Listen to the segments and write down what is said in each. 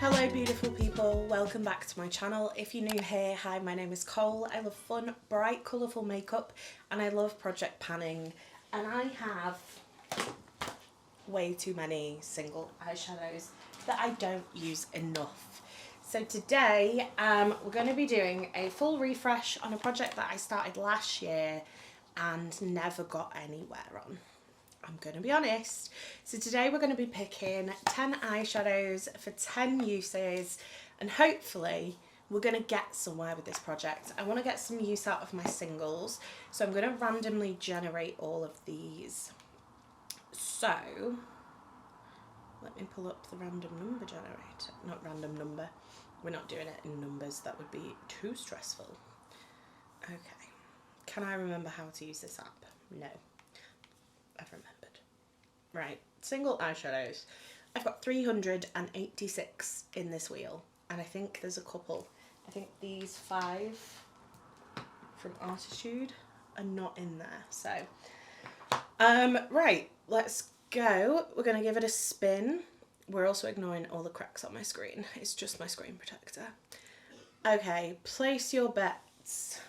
Hello beautiful people, welcome back to my channel. If you're new here, hi, my name is Cole. I love fun, bright, colourful makeup and I love project panning, and I have way too many single eyeshadows that I don't use enough. So today we're going to be doing a full refresh on a project that I started last year and never got anywhere on. I'm going to be honest. So today we're going to be picking 10 eyeshadows for 10 uses, and hopefully we're going to get somewhere with this project. I want to get some use out of my singles, so I'm going to randomly generate all of these. So let me pull up the random number generator. Not random number. We're not doing it in numbers. That would be too stressful. Okay. Can I remember how to use this app? No. I've remembered. Right, single eyeshadows. I've got 386 in this wheel, and I think there's a couple. I think these 5 from Artitude are not in there. So, right, let's go. We're going to give it a spin. We're also ignoring all the cracks on my screen. It's just my screen protector. Okay, place your bets.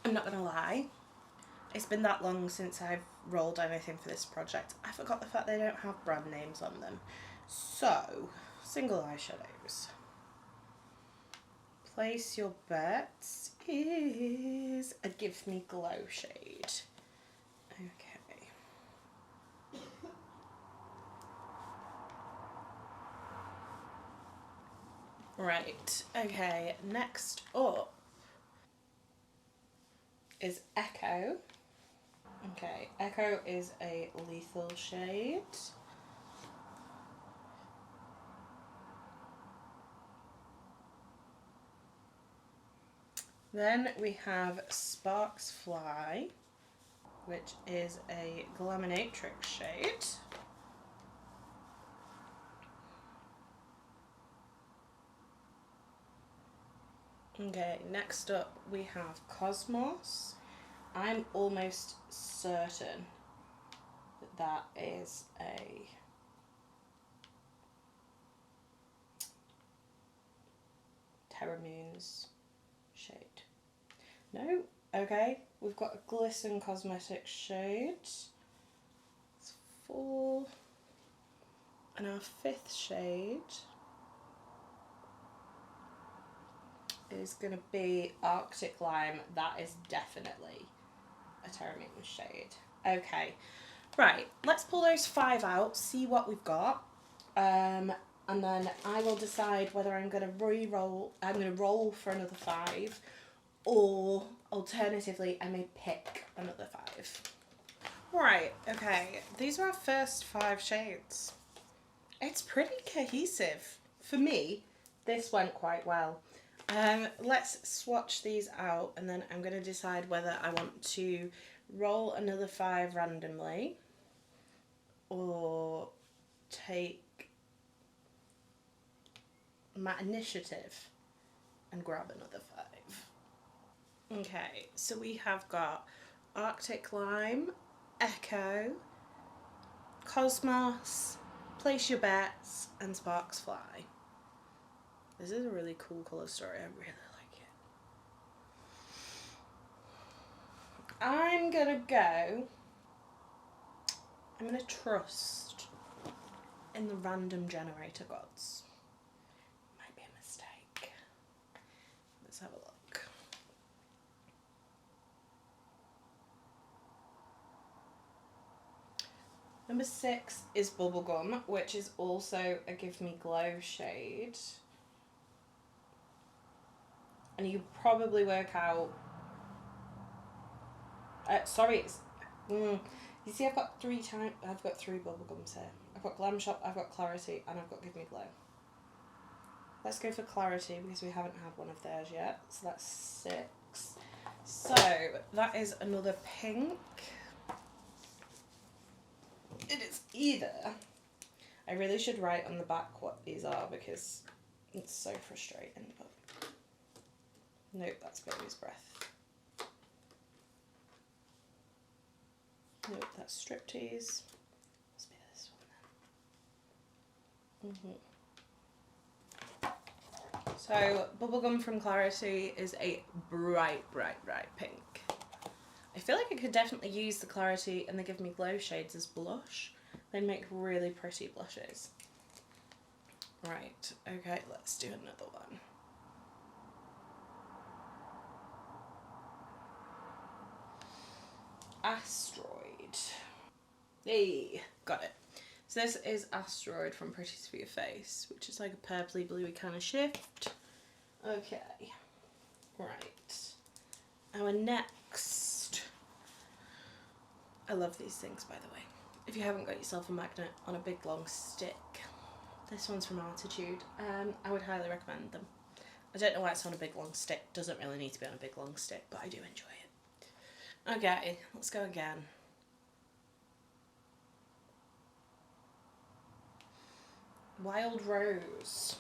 I'm not gonna lie, it's been that long since I've rolled anything for this project. I forgot the fact they don't have brand names on them. So, single eyeshadows. Place your bets is a Give Me Glow shade. Okay. Right, okay, next up is Echo. Okay, Echo is a lethal shade. Then we have Sparks Fly, which is a Glaminatrix shade. Okay, next up we have Cosmos. I'm almost certain that that is a Terra Moons shade. No? Okay, we've got a Glisten Cosmetics shade. It's 4. And our 5th shade is going to be Arctic Lime. That is definitely a Terra Moons shade. Okay, right, let's pull those 5 out, see what we've got, and then I will decide whether I'm going to roll for another 5, or alternatively I may pick another 5. Right, okay, these are our first 5 shades. It's pretty cohesive. For me, this went quite well. Let's swatch these out, and then I'm going to decide whether I want to roll another 5 randomly or take my initiative and grab another 5. Okay, so we have got Arctic Lime, Echo, Cosmos, Place Your Bets, and Sparks Fly. This is a really cool colour story, I really like it. I'm gonna trust in the random generator gods. Might be a mistake. Let's have a look. Number 6 is Bubblegum, which is also a Give Me Glow shade. And you probably work out. You see, I've got 3 bubblegums here. I've got Glam Shop, I've got Clarity, and I've got Give Me Glow. Let's go for Clarity because we haven't had one of theirs yet. So that's 6. So that is another pink. It is either. I really should write on the back what these are because it's so frustrating. But nope, that's Baby's Breath. Nope, that's Striptease. Must be this one then. So Bubblegum from Clarity is a bright, bright, bright pink. I feel like I could definitely use the Clarity and the Give Me Glow shades as blush. They make really pretty blushes. Right, okay, let's do another one. Asteroid. Hey, got it. So this is Asteroid from Pretties for Your Face, which is like a purpley bluey kind of shift. Okay, right. Our next, I love these things by the way. If you haven't got yourself a magnet on a big long stick, this one's from Altitude. I would highly recommend them. I don't know why it's on a big long stick. Doesn't really need to be on a big long stick, but I do enjoy it. Okay, let's go again. Wild Rose.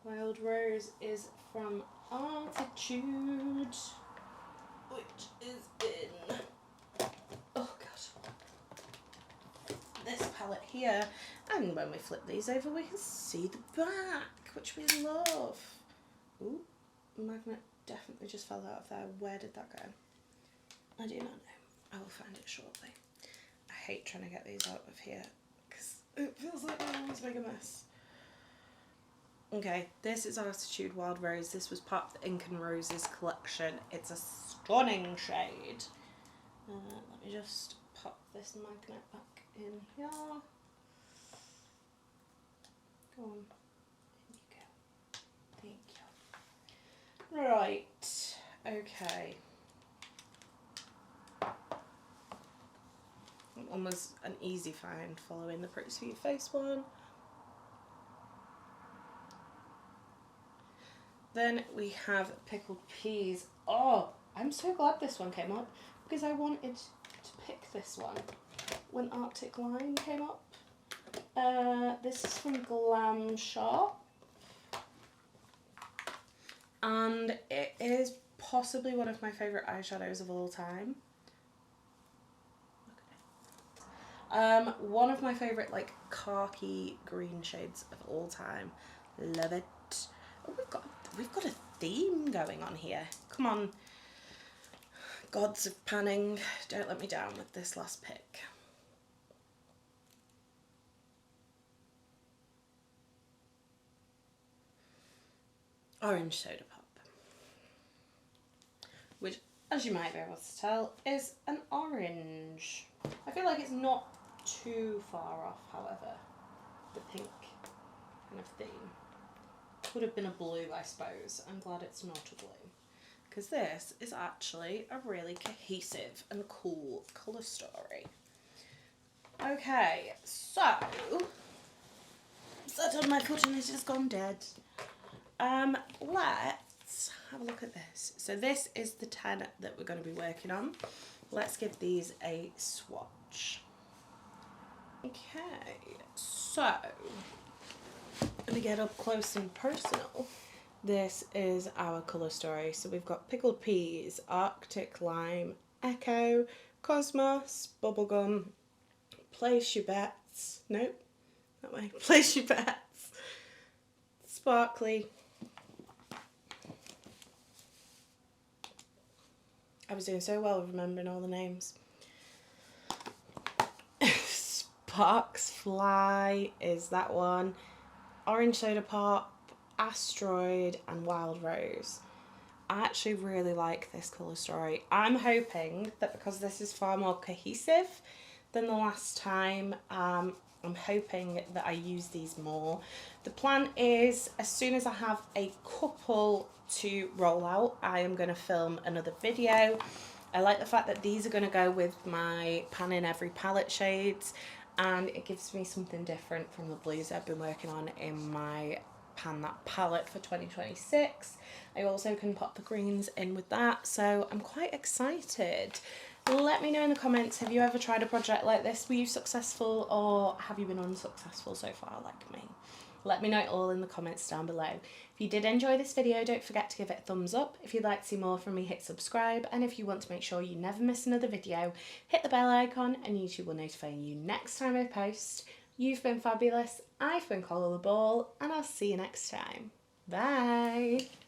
Wild Rose is from Altitude, which is in, oh god, this palette here. And when we flip these over, we can see the back, which we love. Ooh, magnet definitely just fell out of there. Where did that go? I do not know. I will find it shortly. I hate trying to get these out of here because it feels like I always make a mess. Okay, this is Altitude Wild Rose. This was part of the Ink and Roses collection. It's a stunning shade. Let me just pop this magnet back in here. Go on. In you go. Thank you. Right, okay. That one was an easy find following the Pretty for Your Face one. Then we have Pickled Peas. Oh, I'm so glad this one came up because I wanted to pick this one when Arctic Lime came up. This is from Glam Shop. And it is possibly one of my favourite eyeshadows of all time. Look at it. One of my favourite like khaki green shades of all time. Love it. Oh, we've got a theme going on here. Come on, gods of panning, don't let me down with this last pick. Orange Soda Pop, which, as you might be able to tell, is an orange. I feel like it's not too far off, however, the pink kind of theme. Would have been a blue, I suppose. I'm glad it's not a blue, because this is actually a really cohesive and cool colour story. Okay, so sat on my foot and it has gone dead. Let's have a look at this. So this is the 10 that we're going to be working on. Let's give these a swatch. Okay, so to get up close and personal, this is our colour story. So we've got Pickled Peas, Arctic Lime, Echo, Cosmos, Bubblegum, Place Your Bets, nope, that way, Place Your Bets, Sparkly. I was doing so well with remembering all the names. Sparks Fly is that one. Orange Soda Pop, Asteroid and Wild Rose. I actually really like this colour story. I'm hoping that because this is far more cohesive than the last time, I'm hoping that I use these more. The plan is, as soon as I have a couple to roll out, I am going to film another video. I like the fact that these are going to go with my Pan in Every palette shades, and it gives me something different from the blues I've been working on in my Pan That palette for 2026. I also can pop the greens in with that, so I'm quite excited. Let me know in the comments, have you ever tried a project like this? Were you successful or have you been unsuccessful so far like me? Let me know it all in the comments down below. If you did enjoy this video, don't forget to give it a thumbs up. If you'd like to see more from me, hit subscribe. And if you want to make sure you never miss another video, hit the bell icon and YouTube will notify you next time I post. You've been fabulous, I've been Cola the Ball, and I'll see you next time. Bye!